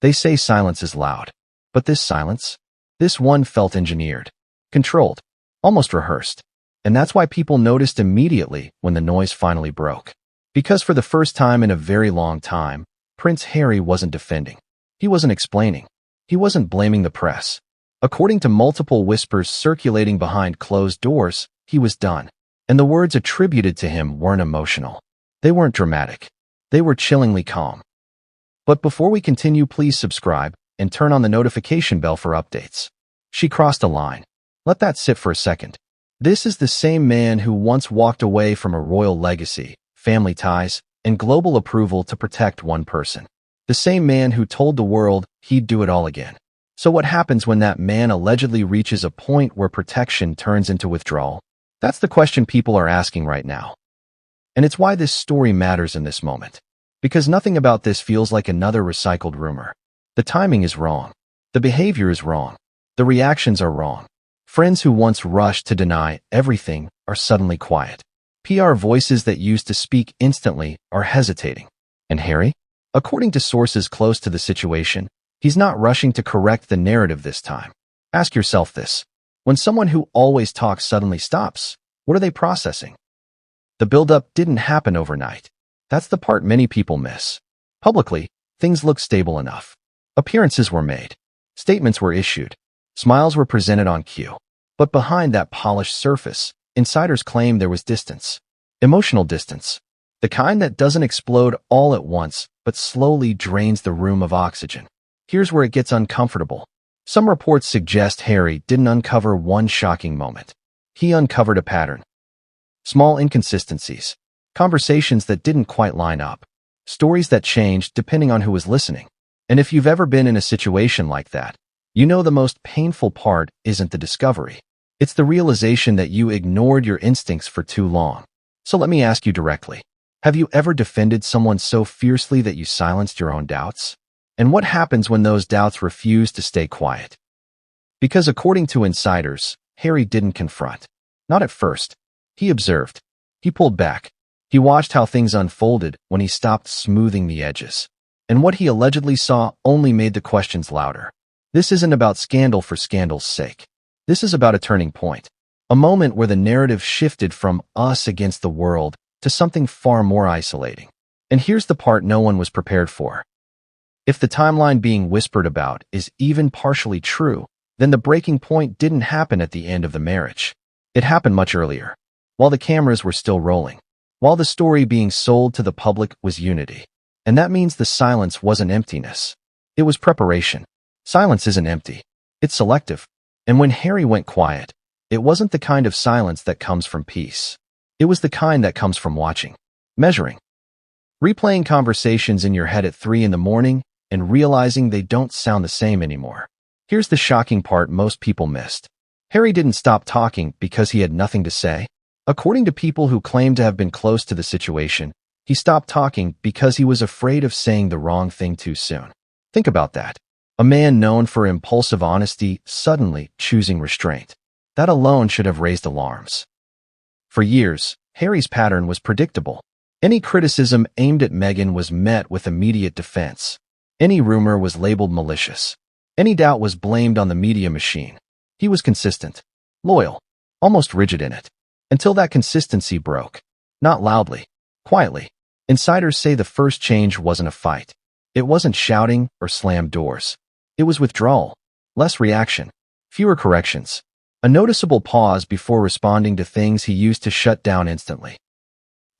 They say silence is loud. But this silence? This one felt engineered, controlled, almost rehearsed. And that's why people noticed immediately when the noise finally broke. Because for the first time in a very long time, Prince Harry wasn't defending. He wasn't explaining. He wasn't blaming the press. According to multiple whispers circulating behind closed doors, he was done. And the words attributed to him weren't emotional. They weren't dramatic. They were chillingly calm. But before we continue, please subscribe and turn on the notification bell for updates. She crossed a line. Let that sit for a second. This is the same man who once walked away from a royal legacy, family ties, and global approval to protect one person. The same man who told the world he'd do it all again. So what happens when that man allegedly reaches a point where protection turns into withdrawal? That's the question people are asking right now. And it's why this story matters in this moment. Because nothing about this feels like another recycled rumor. The timing is wrong. The behavior is wrong. The reactions are wrong. Friends who once rushed to deny everything are suddenly quiet. PR voices that used to speak instantly are hesitating. And Harry? According to sources close to the situation, he's not rushing to correct the narrative this time. Ask yourself this. When someone who always talks suddenly stops, what are they processing? The buildup didn't happen overnight. That's the part many people miss. Publicly, things looked stable enough. Appearances were made. Statements were issued. Smiles were presented on cue. But behind that polished surface, insiders claim there was distance. Emotional distance. The kind that doesn't explode all at once, but slowly drains the room of oxygen. Here's where it gets uncomfortable. Some reports suggest Harry didn't uncover one shocking moment. He uncovered a pattern. Small inconsistencies. Conversations that didn't quite line up. Stories that changed depending on who was listening. And if you've ever been in a situation like that, you know the most painful part isn't the discovery. It's the realization that you ignored your instincts for too long. So let me ask you directly. Have you ever defended someone so fiercely that you silenced your own doubts? And what happens when those doubts refuse to stay quiet? Because according to insiders, Harry didn't confront. Not at first. He observed. He pulled back. He watched how things unfolded when he stopped smoothing the edges. And what he allegedly saw only made the questions louder. This isn't about scandal for scandal's sake. This is about a turning point. A moment where the narrative shifted from us against the world to something far more isolating. And here's the part no one was prepared for. If the timeline being whispered about is even partially true, then the breaking point didn't happen at the end of the marriage. It happened much earlier, while the cameras were still rolling, while the story being sold to the public was unity. And that means the silence wasn't emptiness. It was preparation. Silence isn't empty. It's selective. And when Harry went quiet, it wasn't the kind of silence that comes from peace. It was the kind that comes from watching, measuring, replaying conversations in your head at 3 a.m. and realizing they don't sound the same anymore. Here's the shocking part most people missed. Harry didn't stop talking because he had nothing to say. According to people who claim to have been close to the situation, he stopped talking because he was afraid of saying the wrong thing too soon. Think about that. A man known for impulsive honesty suddenly choosing restraint. That alone should have raised alarms. For years, Harry's pattern was predictable. Any criticism aimed at Meghan was met with immediate defense. Any rumor was labeled malicious. Any doubt was blamed on the media machine. He was consistent, loyal, almost rigid in it. Until that consistency broke. Not loudly, quietly. Insiders say the first change wasn't a fight. It wasn't shouting or slammed doors. It was withdrawal, less reaction, fewer corrections. A noticeable pause before responding to things he used to shut down instantly.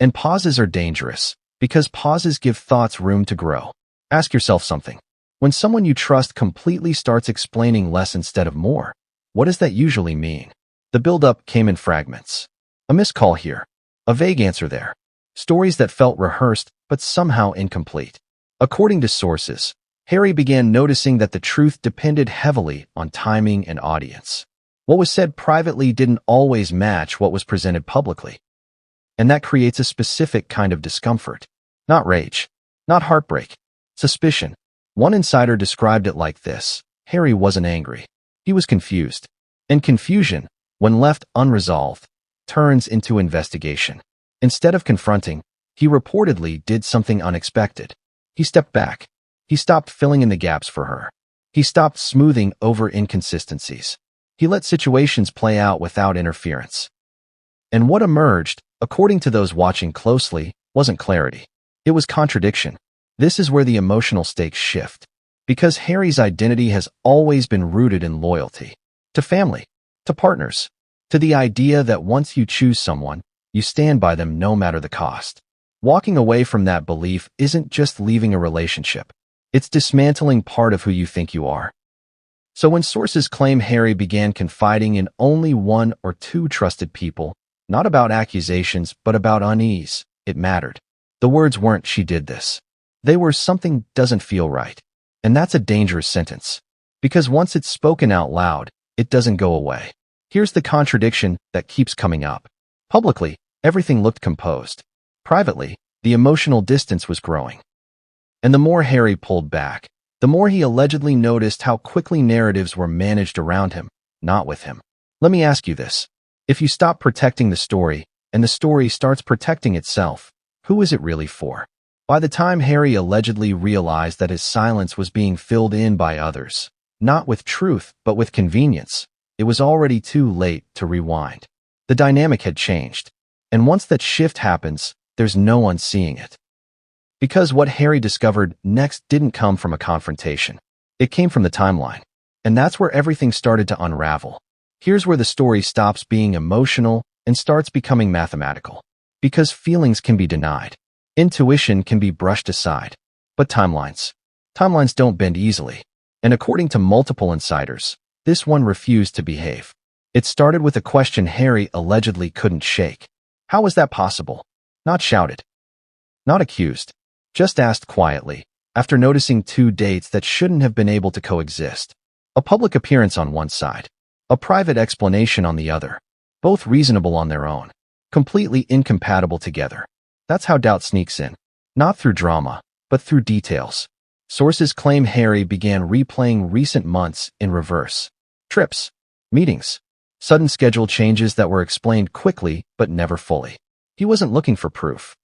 And pauses are dangerous, because pauses give thoughts room to grow. Ask yourself something. When someone you trust completely starts explaining less instead of more, what does that usually mean? The buildup came in fragments. A missed call here, a vague answer there. Stories that felt rehearsed but somehow incomplete. According to sources, Harry began noticing that the truth depended heavily on timing and audience. What was said privately didn't always match what was presented publicly. And that creates a specific kind of discomfort. Not rage, not heartbreak, suspicion. One insider described it like this. Harry wasn't angry. He was confused. And confusion, when left unresolved, turns into investigation. Instead of confronting, he reportedly did something unexpected. He stepped back. He stopped filling in the gaps for her. He stopped smoothing over inconsistencies. He let situations play out without interference. And what emerged, according to those watching closely, wasn't clarity. It was contradiction. This is where the emotional stakes shift. Because Harry's identity has always been rooted in loyalty. To family, to partners, to the idea that once you choose someone, you stand by them no matter the cost. Walking away from that belief isn't just leaving a relationship. It's dismantling part of who you think you are. So when sources claim Harry began confiding in only one or two trusted people, not about accusations but about unease, it mattered. The words weren't "she did this." They were "something doesn't feel right." And that's a dangerous sentence. Because once it's spoken out loud, it doesn't go away. Here's the contradiction that keeps coming up. Publicly, everything looked composed. Privately, the emotional distance was growing. And the more Harry pulled back, the more he allegedly noticed how quickly narratives were managed around him, not with him. Let me ask you this. If you stop protecting the story, and the story starts protecting itself, who is it really for? By the time Harry allegedly realized that his silence was being filled in by others, not with truth, but with convenience, it was already too late to rewind. The dynamic had changed. And once that shift happens, there's no unseeing it. Because what Harry discovered next didn't come from a confrontation. It came from the timeline. And that's where everything started to unravel. Here's where the story stops being emotional and starts becoming mathematical. Because feelings can be denied. Intuition can be brushed aside. But timelines don't bend easily. And according to multiple insiders, this one refused to behave. It started with a question Harry allegedly couldn't shake. How was that possible? Not shouted. Not accused. Just asked quietly, after noticing two dates that shouldn't have been able to coexist. A public appearance on one side. A private explanation on the other. Both reasonable on their own. Completely incompatible together. That's how doubt sneaks in. Not through drama, but through details. Sources claim Harry began replaying recent months in reverse. Trips. Meetings. Sudden schedule changes that were explained quickly but never fully. He wasn't looking for proof.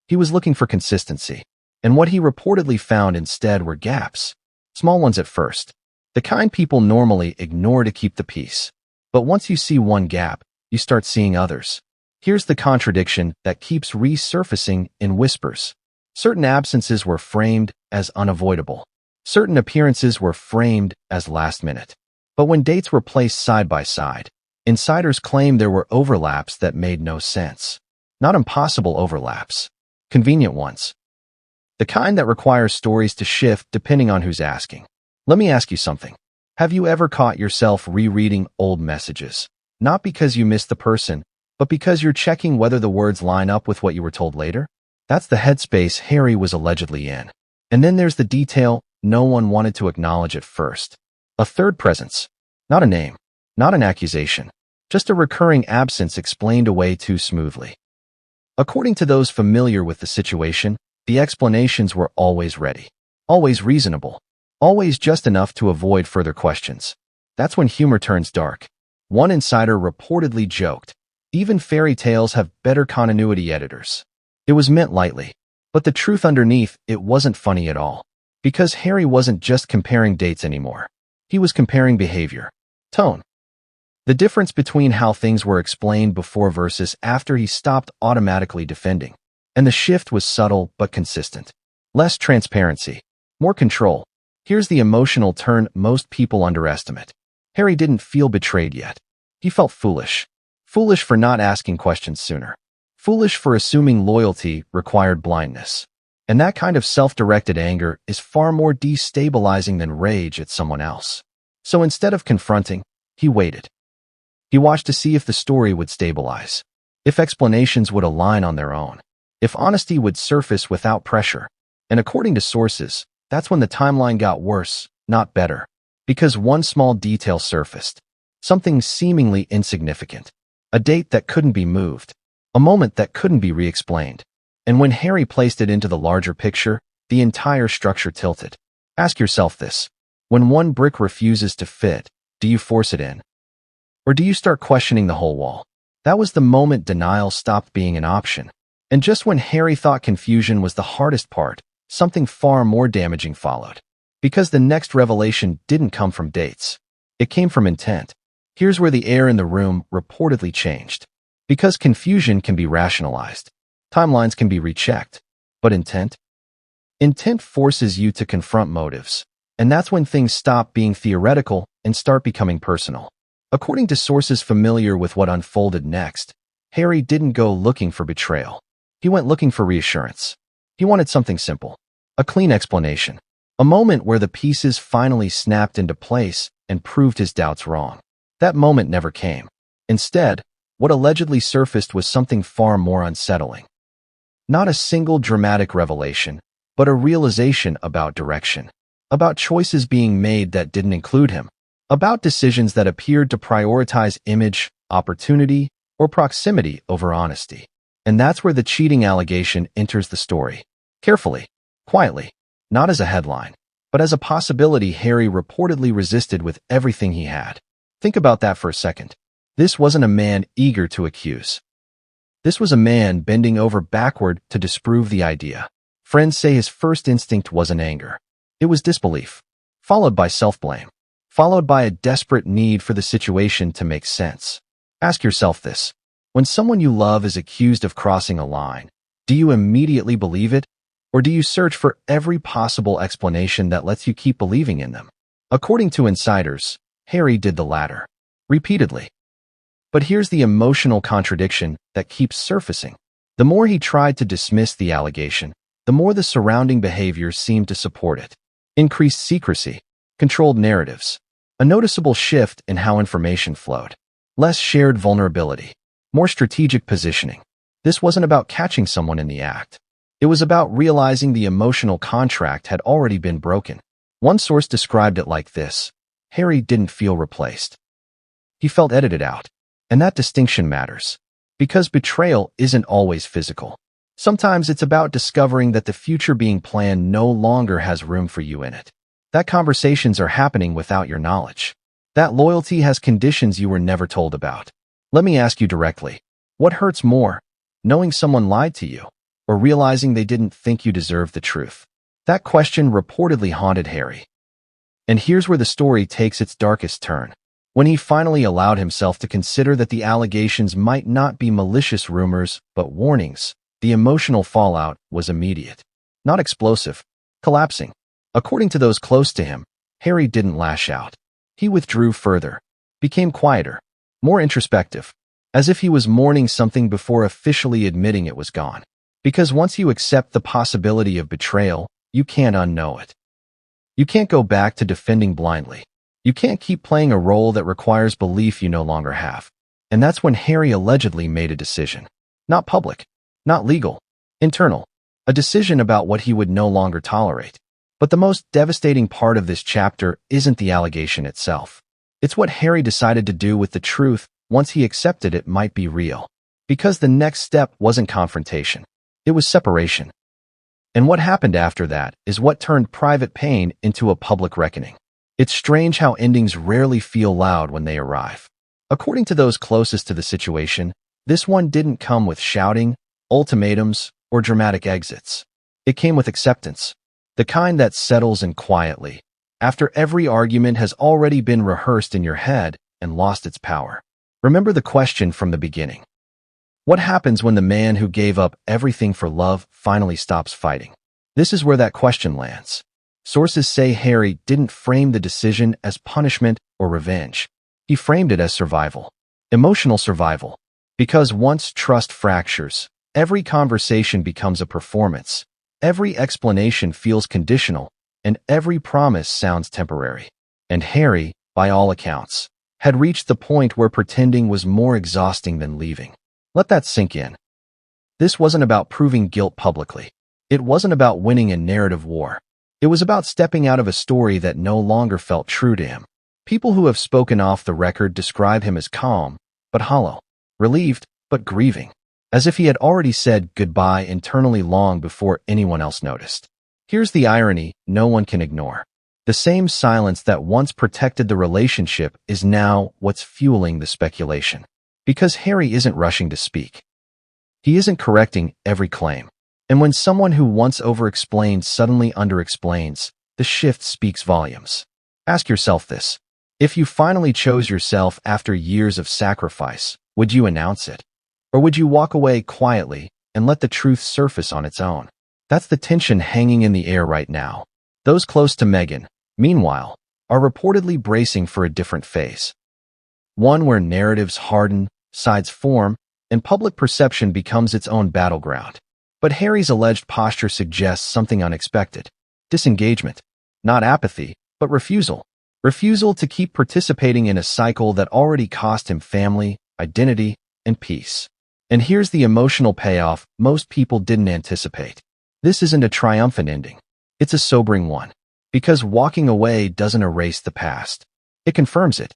He was looking for consistency. And what he reportedly found instead were gaps. Small ones at first. The kind people normally ignore to keep the peace. But once you see one gap, you start seeing others. Here's the contradiction that keeps resurfacing in whispers. Certain absences were framed as unavoidable. Certain appearances were framed as last minute. But when dates were placed side by side, insiders claim there were overlaps that made no sense. Not impossible overlaps. Convenient ones. The kind that requires stories to shift depending on who's asking. Let me ask you something. Have you ever caught yourself rereading old messages? Not because you missed the person, but because you're checking whether the words line up with what you were told later? That's the headspace Harry was allegedly in. And then there's the detail no one wanted to acknowledge at first. A third presence. Not a name. Not an accusation. Just a recurring absence explained away too smoothly. According to those familiar with the situation, the explanations were always ready. Always reasonable. Always just enough to avoid further questions. That's when humor turns dark. One insider reportedly joked, "Even fairy tales have better continuity editors." It was meant lightly. But the truth underneath, it wasn't funny at all. Because Harry wasn't just comparing dates anymore. He was comparing behavior. Tone. The difference between how things were explained before versus after he stopped automatically defending. And the shift was subtle but consistent. Less transparency. More control. Here's the emotional turn most people underestimate. Harry didn't feel betrayed yet. He felt foolish. Foolish for not asking questions sooner. Foolish for assuming loyalty required blindness. And that kind of self-directed anger is far more destabilizing than rage at someone else. So instead of confronting, he waited. He watched to see if the story would stabilize. If explanations would align on their own. If honesty would surface without pressure. And according to sources, that's when the timeline got worse, not better. Because one small detail surfaced. Something seemingly insignificant. A date that couldn't be moved. A moment that couldn't be re-explained. And when Harry placed it into the larger picture, the entire structure tilted. Ask yourself this. When one brick refuses to fit, do you force it in? Or do you start questioning the whole wall? That was the moment denial stopped being an option. And just when Harry thought confusion was the hardest part, something far more damaging followed. Because the next revelation didn't come from dates. It came from intent. Here's where the air in the room reportedly changed. Because confusion can be rationalized. Timelines can be rechecked. But intent? Intent forces you to confront motives. And that's when things stop being theoretical and start becoming personal. According to sources familiar with what unfolded next, Harry didn't go looking for betrayal. He went looking for reassurance. He wanted something simple. A clean explanation. A moment where the pieces finally snapped into place and proved his doubts wrong. That moment never came. Instead, what allegedly surfaced was something far more unsettling. Not a single dramatic revelation, but a realization about direction. About choices being made that didn't include him. About decisions that appeared to prioritize image, opportunity, or proximity over honesty. And that's where the cheating allegation enters the story. Carefully, quietly, not as a headline, but as a possibility Harry reportedly resisted with everything he had. Think about that for a second. This wasn't a man eager to accuse. This was a man bending over backward to disprove the idea. Friends say his first instinct wasn't anger. It was disbelief, followed by self-blame, followed by a desperate need for the situation to make sense. Ask yourself this. When someone you love is accused of crossing a line, do you immediately believe it? Or do you search for every possible explanation that lets you keep believing in them? According to insiders, Harry did the latter. Repeatedly. But here's the emotional contradiction that keeps surfacing. The more he tried to dismiss the allegation, the more the surrounding behaviors seemed to support it. Increased secrecy, controlled narratives, a noticeable shift in how information flowed, less shared vulnerability, more strategic positioning. This wasn't about catching someone in the act. It was about realizing the emotional contract had already been broken. One source described it like this. Harry didn't feel replaced. He felt edited out. And that distinction matters. Because betrayal isn't always physical. Sometimes it's about discovering that the future being planned no longer has room for you in it. That conversations are happening without your knowledge. That loyalty has conditions you were never told about. Let me ask you directly. What hurts more? Knowing someone lied to you, or realizing they didn't think you deserved the truth? That question reportedly haunted Harry. And here's where the story takes its darkest turn. When he finally allowed himself to consider that the allegations might not be malicious rumors, but warnings, the emotional fallout was immediate. Not explosive. Collapsing. According to those close to him, Harry didn't lash out. He withdrew further. Became quieter. More introspective. As if he was mourning something before officially admitting it was gone. Because once you accept the possibility of betrayal, you can't unknow it. You can't go back to defending blindly. You can't keep playing a role that requires belief you no longer have. And that's when Harry allegedly made a decision. Not public. Not legal. Internal. A decision about what he would no longer tolerate. But the most devastating part of this chapter isn't the allegation itself. It's what Harry decided to do with the truth once he accepted it might be real. Because the next step wasn't confrontation. It was separation. And what happened after that is what turned private pain into a public reckoning. It's strange how endings rarely feel loud when they arrive. According to those closest to the situation, this one didn't come with shouting, ultimatums, or dramatic exits. It came with acceptance. The kind that settles in quietly, after every argument has already been rehearsed in your head and lost its power. Remember the question from the beginning. What happens when the man who gave up everything for love finally stops fighting? This is where that question lands. Sources say Harry didn't frame the decision as punishment or revenge. He framed it as survival. Emotional survival. Because once trust fractures, every conversation becomes a performance. Every explanation feels conditional, and every promise sounds temporary. And Harry, by all accounts, had reached the point where pretending was more exhausting than leaving. Let that sink in. This wasn't about proving guilt publicly. It wasn't about winning a narrative war. It was about stepping out of a story that no longer felt true to him. People who have spoken off the record describe him as calm, but hollow, relieved, but grieving, as if he had already said goodbye internally long before anyone else noticed. Here's the irony no one can ignore. The same silence that once protected the relationship is now what's fueling the speculation. Because Harry isn't rushing to speak. He isn't correcting every claim. And when someone who once over-explained suddenly under-explains, the shift speaks volumes. Ask yourself this. If you finally chose yourself after years of sacrifice, would you announce it? Or would you walk away quietly and let the truth surface on its own? That's the tension hanging in the air right now. Those close to Meghan, meanwhile, are reportedly bracing for a different phase. One where narratives harden, sides form, and public perception becomes its own battleground. But Harry's alleged posture suggests something unexpected. Disengagement. Not apathy, but refusal. Refusal to keep participating in a cycle that already cost him family, identity, and peace. And here's the emotional payoff most people didn't anticipate. This isn't a triumphant ending. It's a sobering one. Because walking away doesn't erase the past. It confirms it.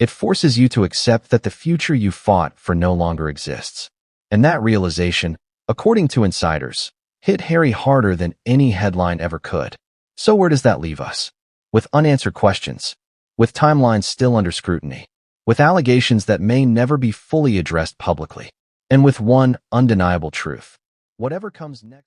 It forces you to accept that the future you fought for no longer exists. And that realization, according to insiders, hit Harry harder than any headline ever could. So where does that leave us? With unanswered questions, with timelines still under scrutiny, with allegations that may never be fully addressed publicly, and with one undeniable truth. Whatever comes next.